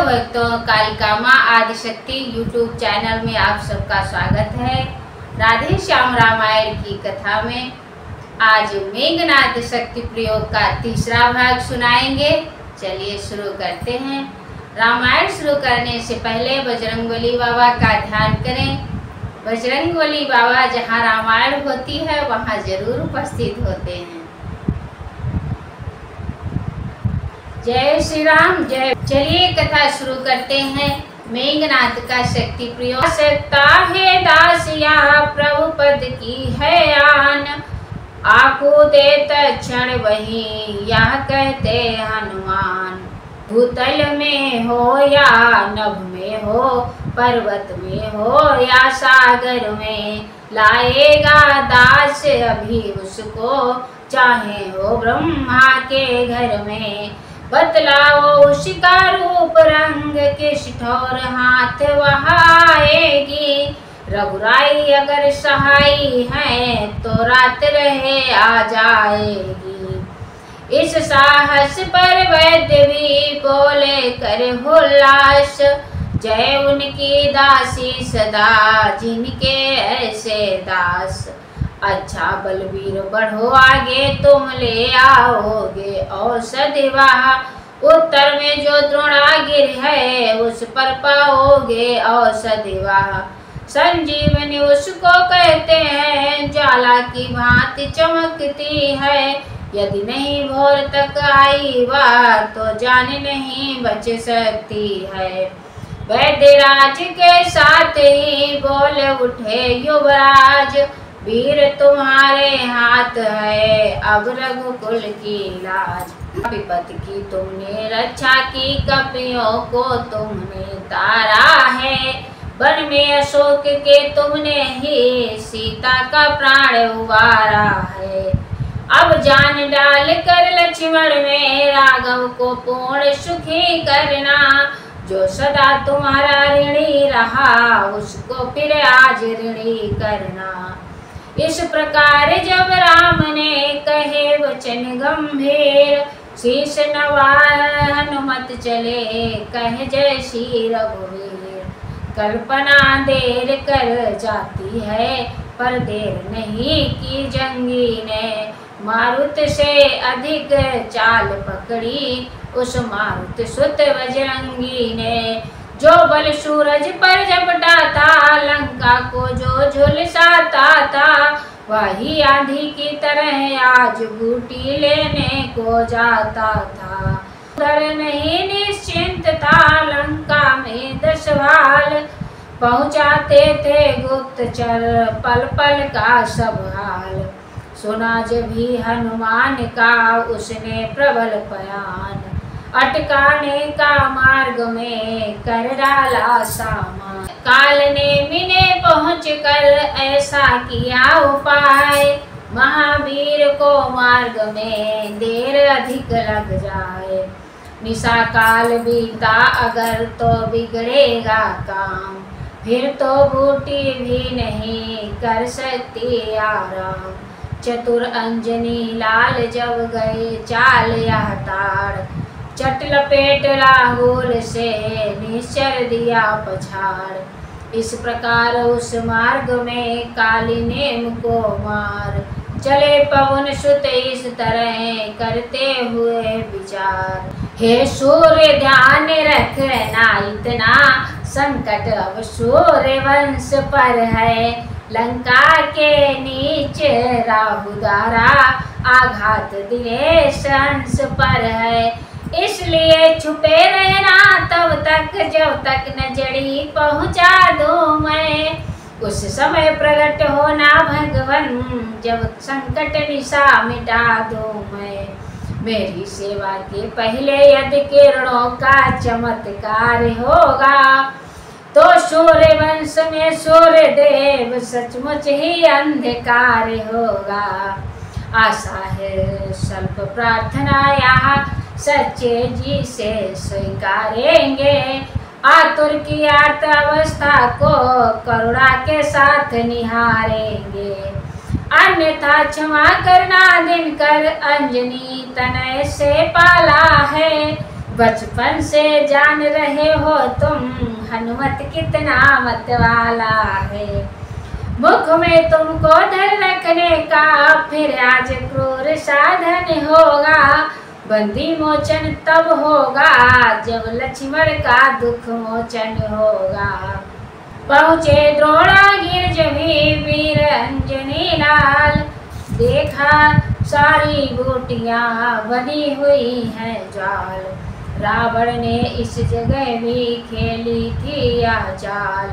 भक्तों, कालिका माँ Adishakti YouTube channel में आप सबका स्वागत है। राधे श्याम रामायण की कथा में आज मेघनाद शक्ति प्रयोग का तीसरा भाग सुनाएंगे। चलिए शुरू करते हैं। रामायण शुरू करने से पहले बजरंगबली बाबा का ध्यान करें। बजरंगबली बाबा जहाँ रामायण होती है वहाँ जरूर उपस्थित होते हैं। जय श्री राम जय। चलिए कथा शुरू करते हैं। मेघनाद का शक्ति प्रयोग। सकता है दासिया प्रभु पद की है आन, आको दे क्षण वही यह कहते हनुमान। भूतल में हो या नभ में हो, पर्वत में हो या सागर में, लाएगा दास अभी उसको, चाहे हो ब्रह्मा के घर में। बतलाओ उसका रूप रंग किस ठौर हाथ वहाएगी, रघुराई अगर सहाई है तो रात रहे आ जाएगी। इस साहस पर वैद्य भी बोले कर हुल्लास, जय उनकी दासी सदा जिनके ऐसे दास। अच्छा बलवीर बढ़ो आगे तुम ले आओगे औषधि वाह, उत्तर में जो द्रोणागिर है उस पर पाओगे औषधि वाह। संजीवनी उसको कहते हैं, ज्वाला की भांति चमकती है, यदि नहीं भोर तक आई वह तो जान नहीं बच सकती है। वैद्यराज के साथ ही बोल उठे युवराज, वीर तुम्हारे हाथ है अब रघुकुल की लाज। विपत की तुमने रक्षा की, कपियों को तुमने तारा है, वन में अशोक के तुमने ही सीता का प्राण उबारा है। अब जान डाल कर लक्ष्मण में राघव को पूर्ण सुखी करना, जो सदा तुम्हारा ऋणी रहा उसको फिर आज ऋणी करना। इस प्रकार जब राम ने कहे वचन गंभीर, शीश नवाए हनुमत चले कहे जय श्री रघुवीर। कल्पना देर कर जाती है पर देर नहीं की जंगी ने, मारुत से अधिक चाल पकड़ी उस मारुत सुत बजरंगी ने। जो बल सूरज पर झपटा था, लंका को जो झुलसाता था, वही आंधी की तरह आज बूटी लेने को जाता था। डर नहीं निश्चिंत था लंका में 10 भाल, पहुँचाते थे गुप्तचर पल पल का सब हाल। सुना जब भी हनुमान का उसने प्रबल बयान, अटकाने का मार्ग में कर डाला सामान। काल ने मिने पहुँच कर ऐसा किया उपाय, महावीर को मार्ग में देर अधिक लग जाए। निशा काल बीता अगर तो बिगड़ेगा काम, फिर तो बूटी भी नहीं कर सकती आराम। चतुर अंजनी लाल जब गए चाल यह ताड़, चट लपेट लांगूल से निश्चर दिया पछाड़। इस प्रकार उस मार्ग में काली नेम को मार, चले पवन सुत इस तरह करते हुए विचार। हे सूर्य ध्यान रखना इतना, संकट अब सूर्य वंश पर है, लंका के नीचे राहु द्वारा आघात दिनेश अंश पर है। इसलिए छुपे रहना तब तक जब तक नजरी पहुँचा दूँ मैं, उस समय प्रकट होना भगवन जब संकट निशा मिटा दूँ मैं। मेरी सेवा के पहले यदि किरणों का चमत्कार होगा, तो सूर्य वंश में सूर्य देव सचमुच ही अंधकार होगा। आशा है स्वल्प प्रार्थना यहाँ सच्चे जी से स्वीकारेंगे, आतुर की आर्त अवस्था को करुणा के साथ निहारेंगे। अन्यथा क्षमा करना दिनकर अंजनी तनय से पाला है, बचपन से जान रहे हो तुम हनुमत कितना मतवाला है। मुख में तुमको डर रखने का फिर आज क्रूर साधन होगा। बंदी मोचन तब होगा जब लक्ष्मण का दुख मोचन होगा। पहुँचे द्रोणागिर जभी वीर अंजनी लाल, देखा सारी बूटियाँ बनी हुई हैं जाल। रावण ने इस जगह भी खेली थी यह चाल,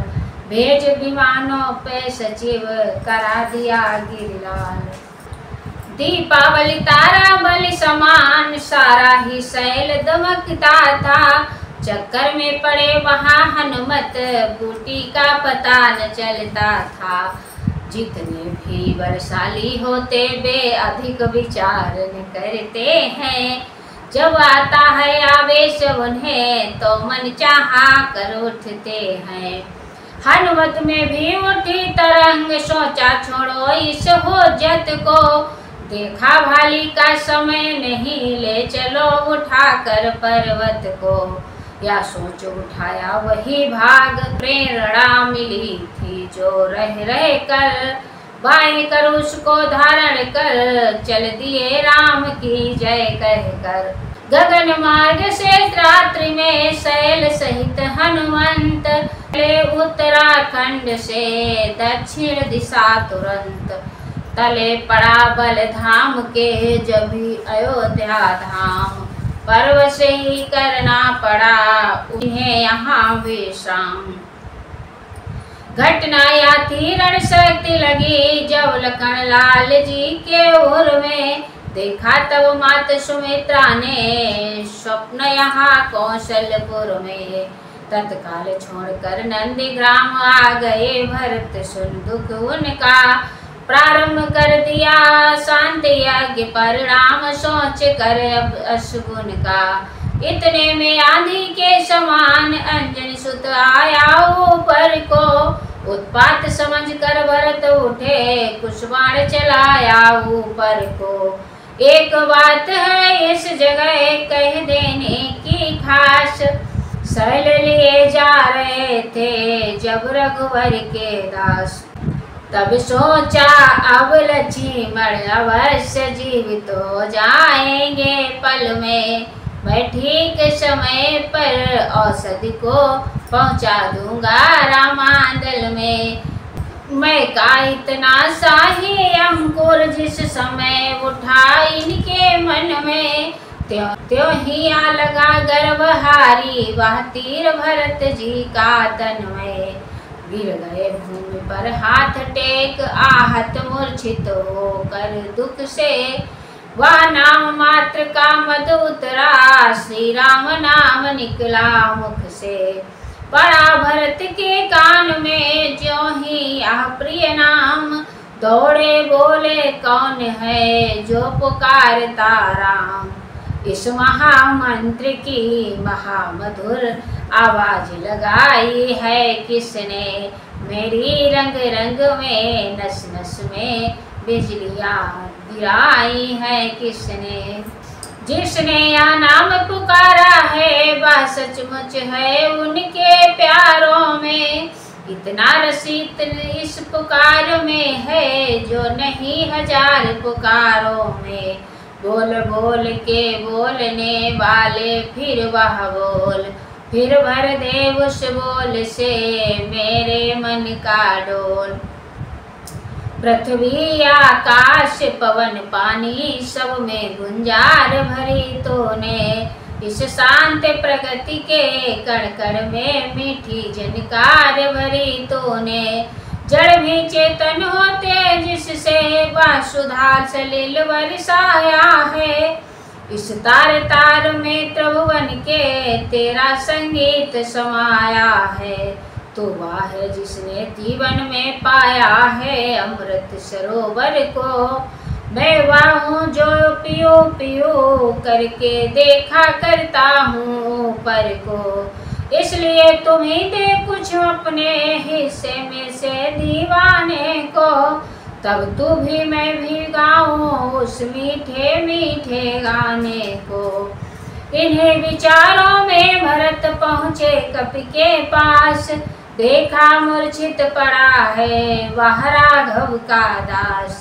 भेज विमानों पे सचिव करा दिया गिरिलाल। दीपावली तारा बलि समान सारा ही शैल दमकता था, चक्कर में पड़े वहाँ हनुमत बूटी का पता न चलता था। जितने भी बलशाली होते वे अधिक विचार न करते हैं, जब आता है आवेश उन्हें तो मन चाहा कर उठते हैं। हनुमत में भी उठी तरंग, सोचा छोड़ो इस होजत को, देखा भाली का समय नहीं ले चलो उठा कर पर्वत को। या सोच उठाया वही भाग, प्रेरणा मिली थी जो रह रह कर, बाएं कर उसको धारण कर चल दिए राम की जय कहकर। गगन मार्ग से रात्रि में शैल सहित हनुमंत, चले उत्तराखंड से दक्षिण दिशा तुरंत। तले पड़ा बल धाम के जभी अयोध्या धाम, पर्व से ही करना पड़ा उन्हें यहाँ विश्राम। घटना या थी रण शक्ति लगी जब लखन लाल जी के उर में, देखा तब माता सुमित्रा ने स्वप्न यहाँ कौशलपुर में। तत्काल छोड़कर नंदीग्राम आ गए भरत, सुन दुख उनका प्रारंभ कर दिया शांति यज्ञ परिणाम सोच कर अब अशुगुन का। इतने में आंधी के समान अंजनी सुत आया ऊपर को, उत्पात समझ कर भरत उठे कुछ बाण चलाया ऊपर को। एक बात है इस जगह कह देने की खास, शैल लिए जा रहे थे जब रघुवर के दास। तब सोचा अब लक्ष्मण अवश्य जीवित हो जाएंगे पल में, मैं ठीक समय पर औषधि को पहुंचा दूंगा रामांदल में। मैं का इतना शाही अंकुर जिस समय उठा इनके मन में, त्यों ही आ लगा गर्भहारी वह तीर भरत जी का तन में। गिर गए भूमि पर हाथ टेक आहत मूर्छित होकर दुख से, वह नाम मात्र का मद उतरा श्री राम नाम निकला मुख से। पड़ा भरत के कान में ज्यों ही यह प्रिय नाम, दौड़े बोले कौन है जो पुकारता राम। इस महामंत्र की महामधुर आवाज लगाई है किसने, मेरी रंग रंग में नस नस में बिजलियां गिराई है किसने। जिसने यह नाम पुकारा है वह सचमुच है उनके प्यारों में, इतना रसित इस पुकार में है जो नहीं हजार पुकारों में। बोल बोल के बोलने वाले फिर वह बोल, फिर भर दे उस बोल से मेरे मन का डोल। पृथ्वी आकाश पवन पानी सब में गुंजार भरी तूने, इस शांत प्रगति के कण कण में मीठी झनकार भरी तूने। जड़ भी चेतन होते जिससे वह सुधा सलिल बरसाया है, इस तार तार में त्रिभुवन के तेरा संगीत समाया है। तो वह है जिसने जीवन में पाया है अमृत सरोवर को, मैं वह हूँ जो पियो पियो करके देखा करता हूँ ऊपर को। इसलिए तुम ही दे कुछ अपने हिस्से में से दीवाने को, तब तू भी मैं भी गाऊं उस मीठे मीठे गाने को। इन्हें विचारों में भरत पहुँचे कपि के पास। देखा मूर्छित पड़ा है वह राघव का दास।